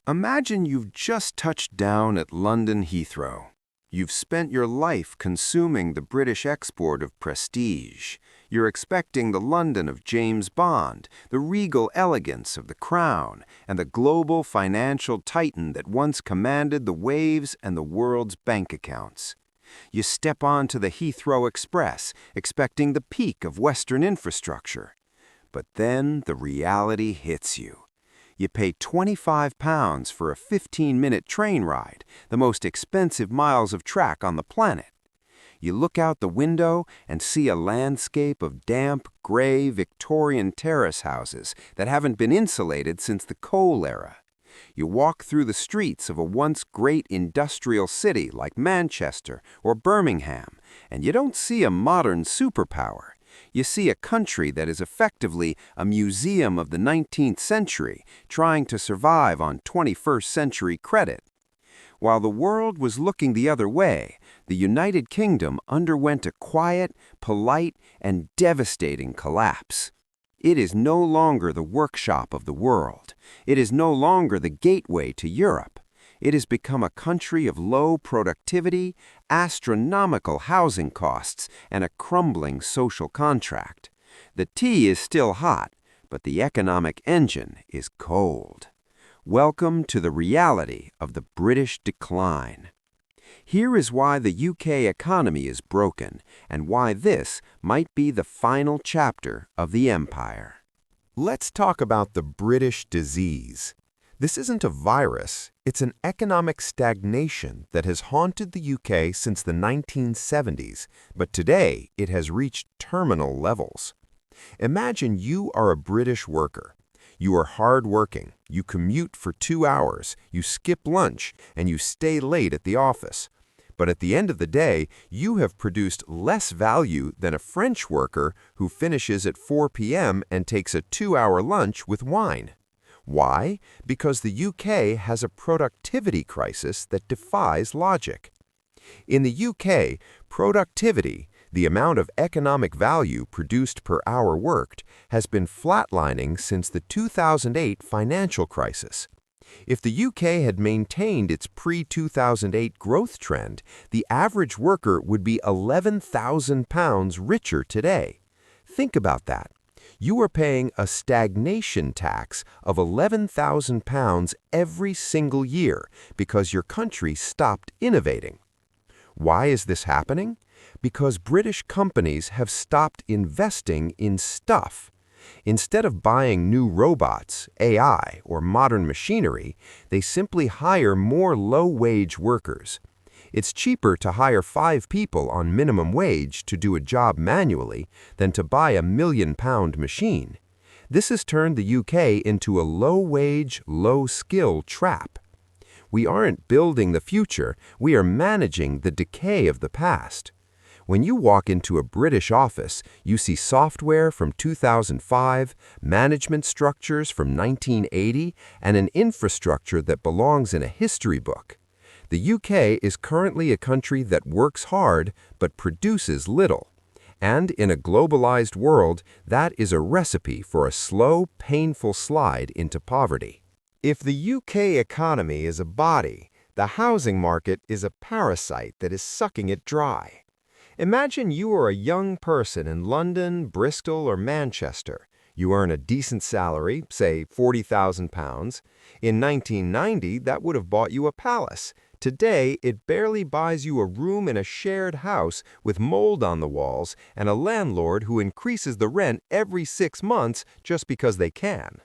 Imagine you've just touched down at London Heathrow. You've spent your life consuming the British export of prestige. You're expecting the London of James Bond, the regal elegance of the Crown, and the global financial titan that once commanded the waves and the world's bank accounts. You step onto the Heathrow Express, expecting the peak of Western infrastructure. But then the reality hits you. You pay £25 for a 15-minute train ride, the most expensive miles of track on the planet. You look out the window and see a landscape of damp, gray Victorian terrace houses that haven't been insulated since the coal era. You walk through the streets of a once great industrial city like Manchester or Birmingham, and you don't see a modern superpower. You see a country that is effectively a museum of the 19th century, trying to survive on 21st century credit. While the world was looking the other way, the United Kingdom underwent a quiet, polite, and devastating collapse. It is no longer the workshop of the world. It is no longer the gateway to Europe. It has become a country of low productivity, astronomical housing costs, and a crumbling social contract. The tea is still hot, but the economic engine is cold. Welcome to the reality of the British decline. Here is why the UK economy is broken, and why this might be the final chapter of the empire. Let's talk about the British disease. This isn't a virus, it's an economic stagnation that has haunted the UK since the 1970s, but today it has reached terminal levels. Imagine you are a British worker. You are hard-working, you commute for 2 hours, you skip lunch, and you stay late at the office. But at the end of the day, you have produced less value than a French worker who finishes at 4 p.m. and takes a 2-hour lunch with wine. Why? Because the UK has a productivity crisis that defies logic. In the UK, productivity, the amount of economic value produced per hour worked, has been flatlining since the 2008 financial crisis. If the UK had maintained its pre-2008 growth trend, the average worker would be £11,000 richer today. Think about that. You are paying a stagnation tax of £11,000 every single year because your country stopped innovating. Why is this happening? Because British companies have stopped investing in stuff. Instead of buying new robots, AI, or modern machinery, they simply hire more low-wage workers. It's cheaper to hire 5 people on minimum wage to do a job manually than to buy a £1 million machine. This has turned the UK into a low-wage, low-skill trap. We aren't building the future, we are managing the decay of the past. When you walk into a British office, you see software from 2005, management structures from 1980, and an infrastructure that belongs in a history book. The UK is currently a country that works hard but produces little. And in a globalized world, that is a recipe for a slow, painful slide into poverty. If the UK economy is a body, the housing market is a parasite that is sucking it dry. Imagine you are a young person in London, Bristol, or Manchester. You earn a decent salary, say £40,000. In 1990, that would have bought you a palace. Today, it barely buys you a room in a shared house with mold on the walls and a landlord who increases the rent every 6 months just because they can.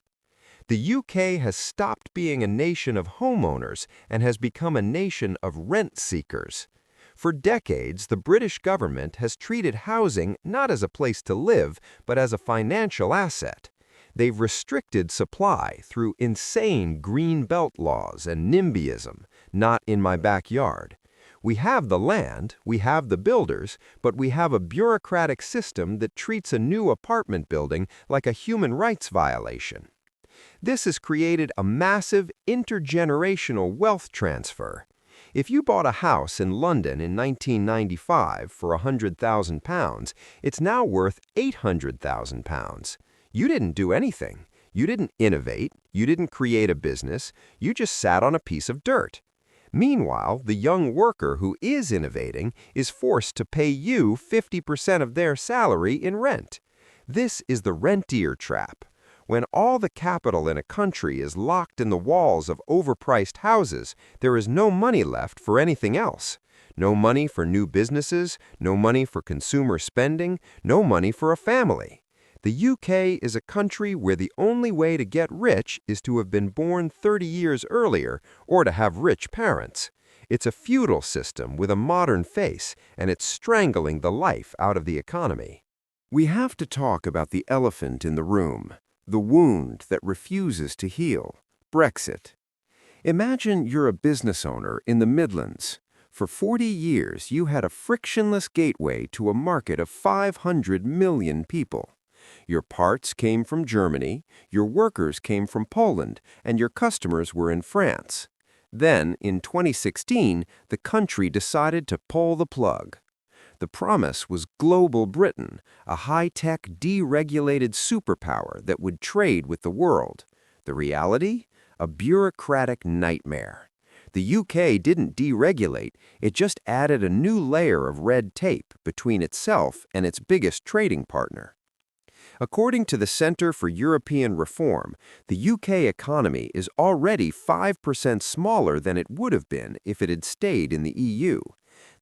The UK has stopped being a nation of homeowners and has become a nation of rent seekers. For decades, the British government has treated housing not as a place to live, but as a financial asset. They've restricted supply through insane green belt laws and NIMBYism, not in my backyard. We have the land, we have the builders, but we have a bureaucratic system that treats a new apartment building like a human rights violation. This has created a massive intergenerational wealth transfer. If you bought a house in London in 1995 for £100,000, it's now worth £800,000. You didn't do anything. You didn't innovate, you didn't create a business, you just sat on a piece of dirt. Meanwhile, the young worker who is innovating is forced to pay you 50% of their salary in rent. This is the rentier trap. When all the capital in a country is locked in the walls of overpriced houses, there is no money left for anything else. No money for new businesses, no money for consumer spending, no money for a family. The UK is a country where the only way to get rich is to have been born 30 years earlier or to have rich parents. It's a feudal system with a modern face, and it's strangling the life out of the economy. We have to talk about the elephant in the room, the wound that refuses to heal, Brexit. Imagine you're a business owner in the Midlands. For 40 years, you had a frictionless gateway to a market of 500 million people. Your parts came from Germany, your workers came from Poland, and your customers were in France. Then, in 2016, the country decided to pull the plug. The promise was global Britain, a high-tech, deregulated superpower that would trade with the world. The reality? A bureaucratic nightmare. The UK didn't deregulate, it just added a new layer of red tape between itself and its biggest trading partner. According to the Centre for European Reform, the UK economy is already 5% smaller than it would have been if it had stayed in the EU.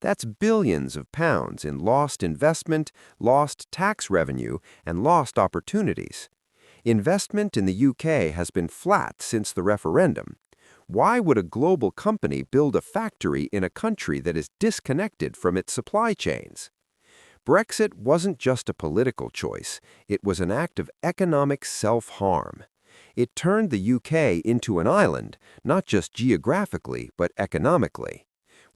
That's billions of pounds in lost investment, lost tax revenue, and lost opportunities. Investment in the UK has been flat since the referendum. Why would a global company build a factory in a country that is disconnected from its supply chains? Brexit wasn't just a political choice, it was an act of economic self-harm. It turned the UK into an island, not just geographically, but economically.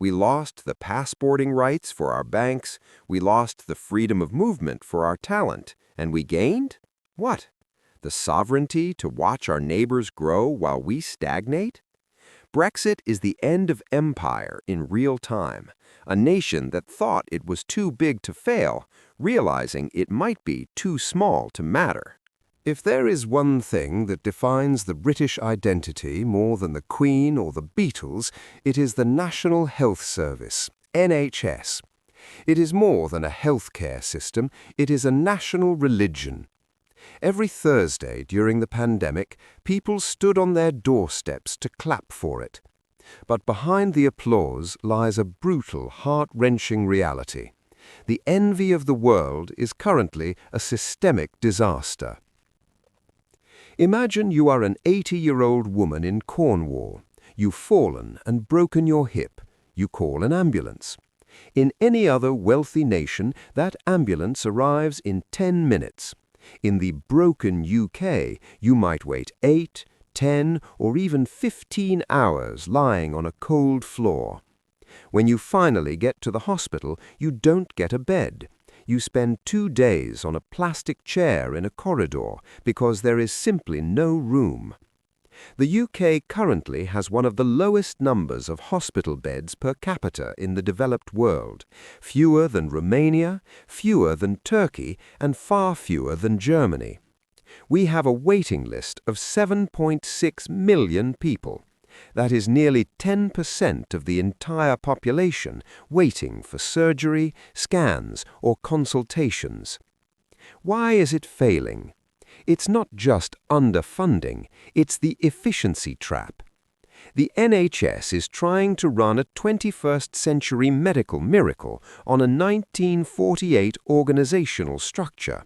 We lost the passporting rights for our banks, we lost the freedom of movement for our talent, and we gained? What? The sovereignty to watch our neighbors grow while we stagnate? Brexit is the end of empire in real time, a nation that thought it was too big to fail, realizing it might be too small to matter. If there is one thing that defines the British identity more than the Queen or the Beatles, it is the National Health Service, NHS. It is more than a healthcare system, it is a national religion. Every Thursday during the pandemic, people stood on their doorsteps to clap for it. But behind the applause lies a brutal, heart-wrenching reality. The envy of the world is currently a systemic disaster. Imagine you are an 80-year-old woman in Cornwall. You've fallen and broken your hip. You call an ambulance. In any other wealthy nation, that ambulance arrives in 10 minutes. In the broken UK, you might wait 8, 10, or even 15 hours lying on a cold floor. When you finally get to the hospital, you don't get a bed. You spend 2 days on a plastic chair in a corridor because there is simply no room. The UK currently has one of the lowest numbers of hospital beds per capita in the developed world, fewer than Romania, fewer than Turkey, and far fewer than Germany. We have a waiting list of 7.6 million people. That is nearly 10% of the entire population waiting for surgery, scans, or consultations. Why is it failing? It's not just underfunding, it's the efficiency trap. The NHS is trying to run a 21st century medical miracle on a 1948 organizational structure.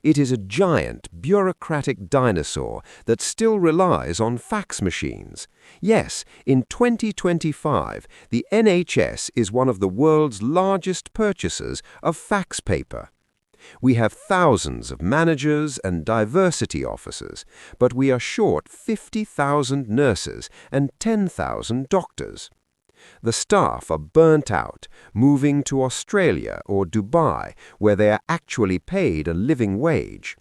It is a giant, bureaucratic dinosaur that still relies on fax machines. Yes, in 2025, the NHS is one of the world's largest purchasers of fax paper. We have thousands of managers and diversity officers, but we are short 50,000 nurses and 10,000 doctors. The staff are burnt out, moving to Australia or Dubai, where they are actually paid a living wage.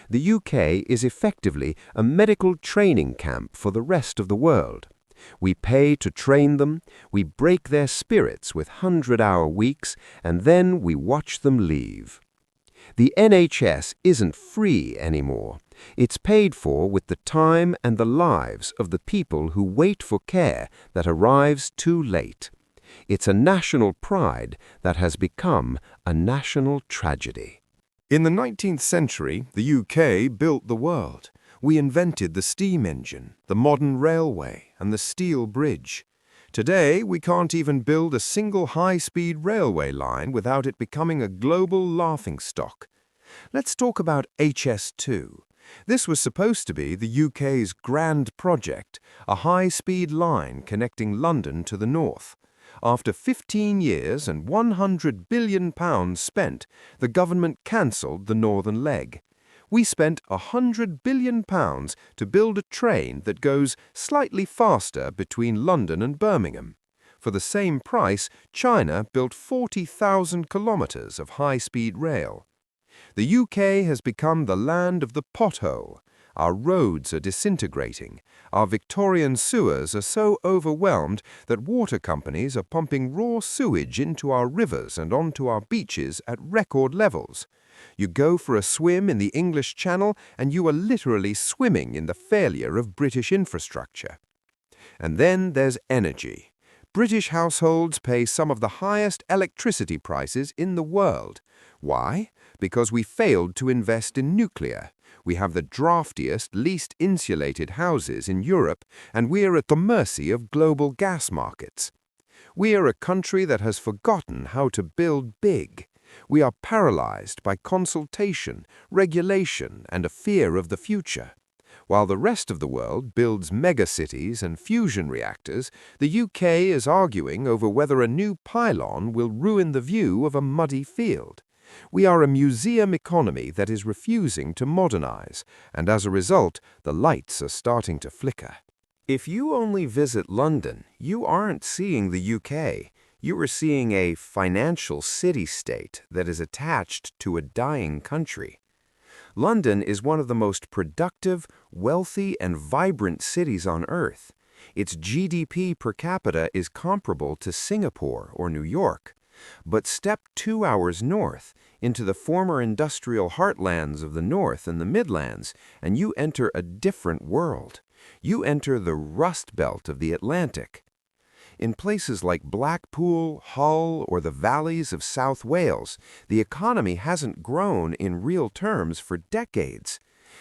The UK is effectively a medical training camp for the rest of the world. We pay to train them, we break their spirits with 100-hour weeks, and then we watch them leave. The NHS isn't free anymore. It's paid for with the time and the lives of the people who wait for care that arrives too late. It's a national pride that has become a national tragedy. In the 19th century, the UK built the world. We invented the steam engine, the modern railway, and the steel bridge. Today, we can't even build a single high-speed railway line without it becoming a global laughingstock. Let's talk about HS2. This was supposed to be the UK's grand project, a high-speed line connecting London to the north. After 15 years and £100 billion spent, the government cancelled the northern leg. We spent £100 billion to build a train that goes slightly faster between London and Birmingham. For the same price, China built 40,000 kilometres of high-speed rail. The UK has become the land of the pothole. Our roads are disintegrating. Our Victorian sewers are so overwhelmed that water companies are pumping raw sewage into our rivers and onto our beaches at record levels. You go for a swim in the English Channel and you are literally swimming in the failure of British infrastructure. And then there's energy. British households pay some of the highest electricity prices in the world. Why? Because we failed to invest in nuclear. We have the draftiest, least insulated houses in Europe, and we are at the mercy of global gas markets. We are a country that has forgotten how to build big. We are paralyzed by consultation, regulation, and a fear of the future. While the rest of the world builds megacities and fusion reactors, the UK is arguing over whether a new pylon will ruin the view of a muddy field. We are a museum economy that is refusing to modernize, and as a result, the lights are starting to flicker. If you only visit London, you aren't seeing the UK. You are seeing a financial city-state that is attached to a dying country. London is one of the most productive, wealthy, and vibrant cities on Earth. Its GDP per capita is comparable to Singapore or New York. But step 2 hours north, into the former industrial heartlands of the North and the Midlands, and you enter a different world. You enter the Rust Belt of the Atlantic. In places like Blackpool, Hull, or the valleys of South Wales, the economy hasn't grown in real terms for decades.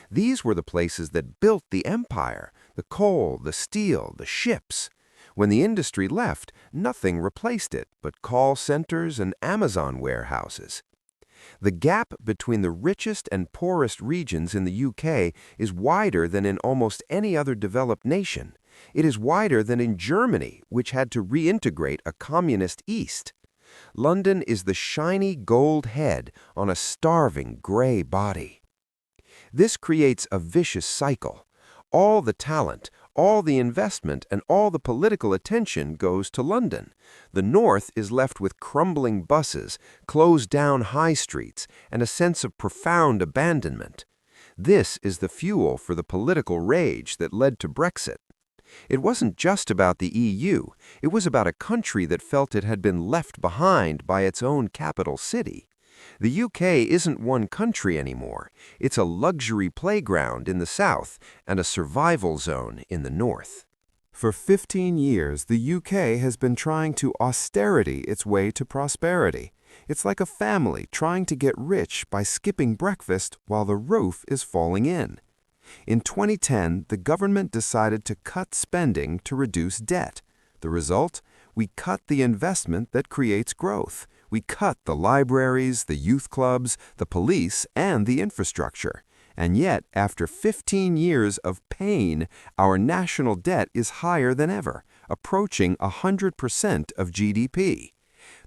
These were the places that built the empire, the coal, the steel, the ships. When the industry left, nothing replaced it but call centers and Amazon warehouses. The gap between the richest and poorest regions in the UK is wider than in almost any other developed nation. It is wider than in Germany, which had to reintegrate a communist East. London is the shiny gold head on a starving gray body. This creates a vicious cycle. All the talent, all the investment, and all the political attention goes to London. The North is left with crumbling buses, closed-down high streets, and a sense of profound abandonment. This is the fuel for the political rage that led to Brexit. It wasn't just about the EU. It was about a country that felt it had been left behind by its own capital city. The UK isn't one country anymore. It's a luxury playground in the south and a survival zone in the north. For 15 years, the UK has been trying to austerity its way to prosperity. It's like a family trying to get rich by skipping breakfast while the roof is falling in. In 2010, the government decided to cut spending to reduce debt. The result? We cut the investment that creates growth. We cut the libraries, the youth clubs, the police, and the infrastructure. And yet, after 15 years of pain, our national debt is higher than ever, approaching 100% of GDP.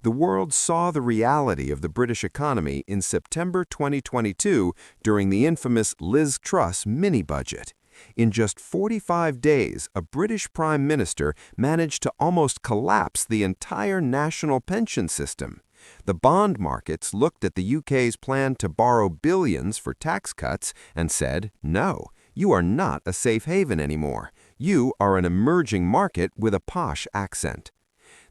The world saw the reality of the British economy in September 2022 during the infamous Liz Truss mini-budget. In just 45 days, a British Prime Minister managed to almost collapse the entire national pension system. The bond markets looked at the UK's plan to borrow billions for tax cuts and said, "No, you are not a safe haven anymore. You are an emerging market with a posh accent."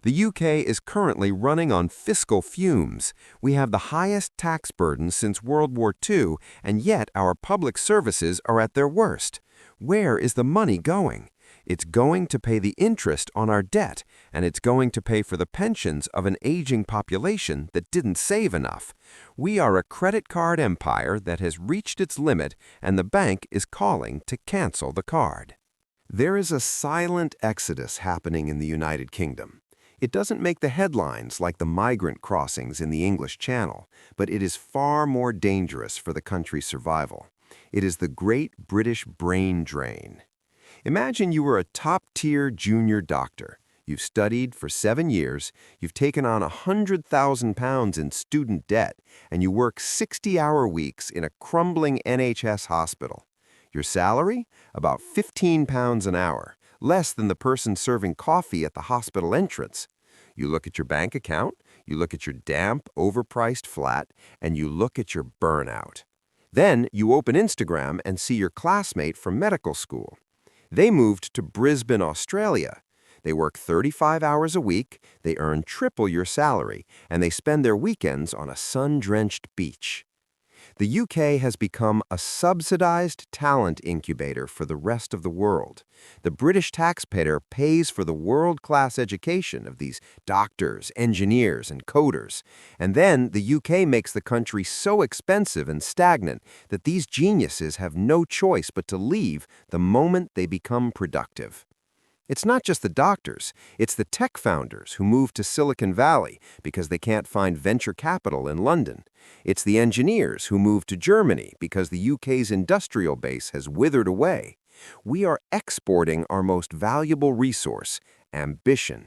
The UK is currently running on fiscal fumes. We have the highest tax burden since World War II, and yet our public services are at their worst. Where is the money going? It's going to pay the interest on our debt, and it's going to pay for the pensions of an aging population that didn't save enough. We are a credit card empire that has reached its limit, and the bank is calling to cancel the card. There is a silent exodus happening in the United Kingdom. It doesn't make the headlines like the migrant crossings in the English Channel, but it is far more dangerous for the country's survival. It is the Great British Brain Drain. Imagine you were a top-tier junior doctor. You've studied for 7 years, you've taken on £100,000 in student debt, and you work 60-hour weeks in a crumbling NHS hospital. Your salary? About £15 an hour, less than the person serving coffee at the hospital entrance. You look at your bank account, you look at your damp, overpriced flat, and you look at your burnout. Then you open Instagram and see your classmate from medical school. They moved to Brisbane, Australia. They work 35 hours a week, they earn triple your salary, and they spend their weekends on a sun-drenched beach. The UK has become a subsidized talent incubator for the rest of the world. The British taxpayer pays for the world-class education of these doctors, engineers, and coders. And then the UK makes the country so expensive and stagnant that these geniuses have no choice but to leave the moment they become productive. It's not just the doctors, it's the tech founders who move to Silicon Valley because they can't find venture capital in London. It's the engineers who move to Germany because the UK's industrial base has withered away. We are exporting our most valuable resource, ambition.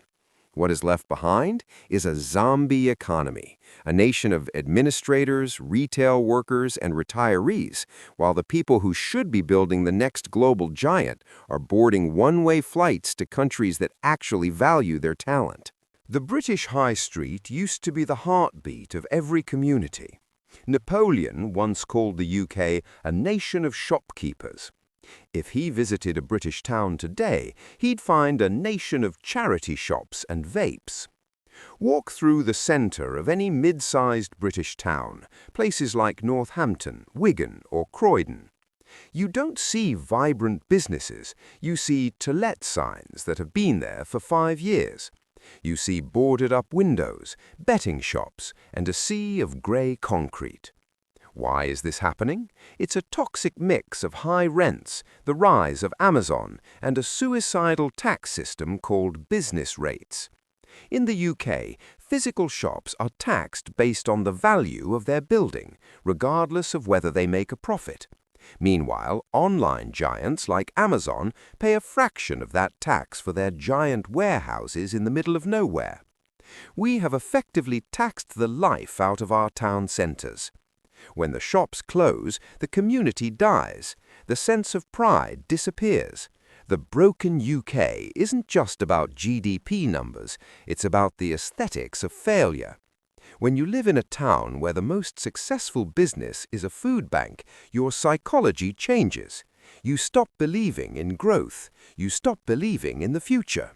What is left behind is a zombie economy, a nation of administrators, retail workers, and retirees, while the people who should be building the next global giant are boarding one-way flights to countries that actually value their talent. The British High Street used to be the heartbeat of every community. Napoleon once called the UK a nation of shopkeepers. If he visited a British town today, he'd find a nation of charity shops and vapes. Walk through the centre of any mid-sized British town, places like Northampton, Wigan, or Croydon. You don't see vibrant businesses, you see to let signs that have been there for 5 years. You see boarded-up windows, betting shops, and a sea of grey concrete. Why is this happening? It's a toxic mix of high rents, the rise of Amazon, and a suicidal tax system called business rates. In the UK, physical shops are taxed based on the value of their building, regardless of whether they make a profit. Meanwhile, online giants like Amazon pay a fraction of that tax for their giant warehouses in the middle of nowhere. We have effectively taxed the life out of our town centres. When the shops close, the community dies. The sense of pride disappears. The broken UK isn't just about GDP numbers, it's about the aesthetics of failure. When you live in a town where the most successful business is a food bank, your psychology changes. You stop believing in growth. You stop believing in the future.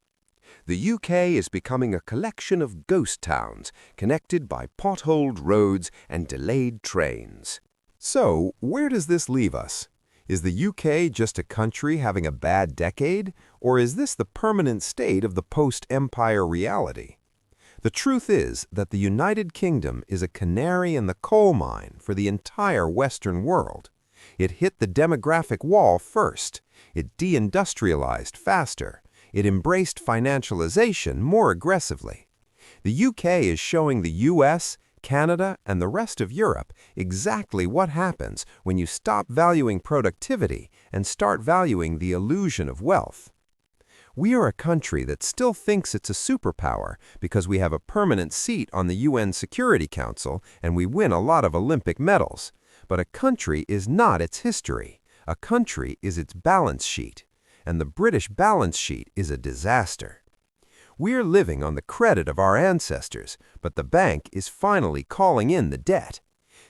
The UK is becoming a collection of ghost towns connected by potholed roads and delayed trains. So, where does this leave us? Is the UK just a country having a bad decade, or is this the permanent state of the post-empire reality? The truth is that the United Kingdom is a canary in the coal mine for the entire Western world. It hit the demographic wall first. It deindustrialized faster. It embraced financialization more aggressively. The UK is showing the US, Canada, and the rest of Europe exactly what happens when you stop valuing productivity and start valuing the illusion of wealth. We are a country that still thinks it's a superpower because we have a permanent seat on the UN Security Council and we win a lot of Olympic medals. But a country is not its history. A country is its balance sheet. And the British balance sheet is a disaster. We're living on the credit of our ancestors, but the bank is finally calling in the debt.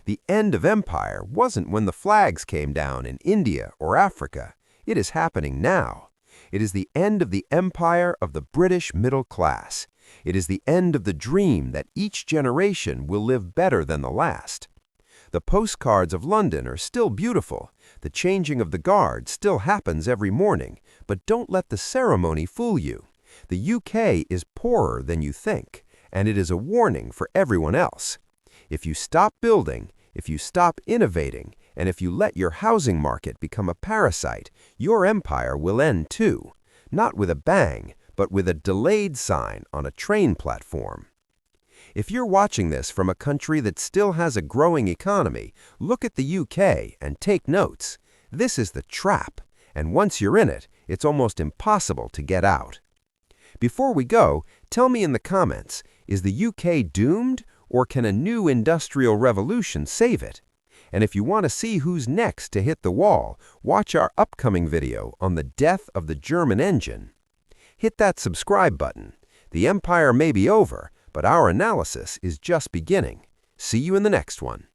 The end of empire wasn't when the flags came down in India or Africa. It is happening now. It is the end of the empire of the British middle class. It is the end of the dream that each generation will live better than the last. The postcards of London are still beautiful. The changing of the guard still happens every morning, but don't let the ceremony fool you. The UK is poorer than you think, and it is a warning for everyone else. If you stop building, if you stop innovating, and if you let your housing market become a parasite, your empire will end too. Not with a bang, but with a delayed sign on a train platform. If you're watching this from a country that still has a growing economy, look at the UK and take notes. This is the trap, and once you're in it, it's almost impossible to get out. Before we go, tell me in the comments, is the UK doomed, or can a new industrial revolution save it? And if you want to see who's next to hit the wall, watch our upcoming video on the death of the German engine. Hit that subscribe button. The empire may be over, but our analysis is just beginning. See you in the next one.